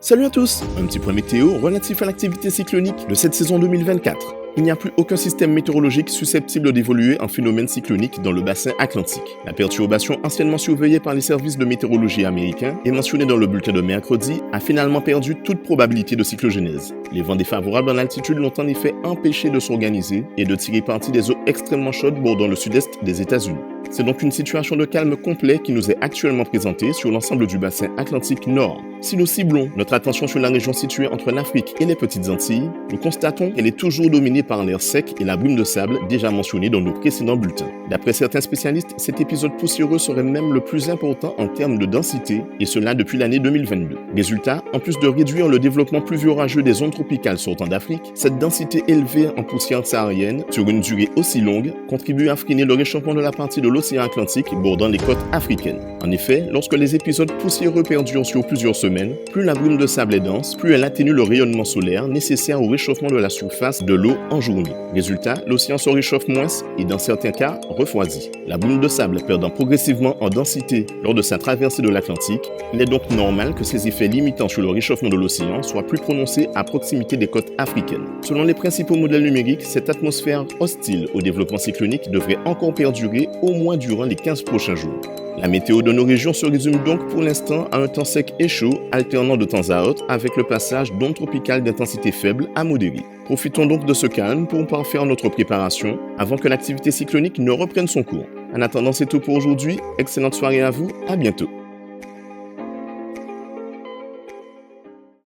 Salut à tous, un petit point météo relatif à l'activité cyclonique de cette saison 2024. Il n'y a plus aucun système météorologique susceptible d'évoluer en phénomène cyclonique dans le bassin atlantique. La perturbation anciennement surveillée par les services de météorologie américains et mentionnée dans le bulletin de mercredi a finalement perdu toute probabilité de cyclogénèse. Les vents défavorables en altitude l'ont en effet empêché de s'organiser et de tirer parti des eaux extrêmement chaudes bordant le sud-est des États-Unis. C'est donc une situation de calme complet qui nous est actuellement présentée sur l'ensemble du bassin atlantique nord. Si nous ciblons notre attention sur la région située entre l'Afrique et les Petites Antilles, nous constatons qu'elle est toujours dominée par l'air sec et la brume de sable déjà mentionnée dans nos précédents bulletins. D'après certains spécialistes, cet épisode poussiéreux serait même le plus important en termes de densité, et cela depuis l'année 2022. Résultat, en plus de réduire le développement pluvio-orageux des zones tropicales sortant d'Afrique, cette densité élevée en poussière saharienne, sur une durée aussi longue, contribue à freiner le réchauffement de la partie de l'océan Atlantique bordant les côtes africaines. En effet, lorsque les épisodes poussiéreux perdurent sur plusieurs semaines, plus la brume de sable est dense, plus elle atténue le rayonnement solaire nécessaire au réchauffement de la surface de l'eau en journée. Résultat, l'océan se réchauffe moins et dans certains cas refroidit. La brume de sable perdant progressivement en densité lors de sa traversée de l'Atlantique, il est donc normal que ces effets limitants sur le réchauffement de l'océan soient plus prononcés à proximité des côtes africaines. Selon les principaux modèles numériques, cette atmosphère hostile au développement cyclonique devrait encore perdurer au moins durant les 15 prochains jours. La météo de nos régions se résume donc pour l'instant à un temps sec et chaud, alternant de temps à autre avec le passage d'ondes tropicales d'intensité faible à modérée. Profitons donc de ce calme pour parfaire notre préparation avant que l'activité cyclonique ne reprenne son cours. En attendant, c'est tout pour aujourd'hui. Excellente soirée à vous, à bientôt.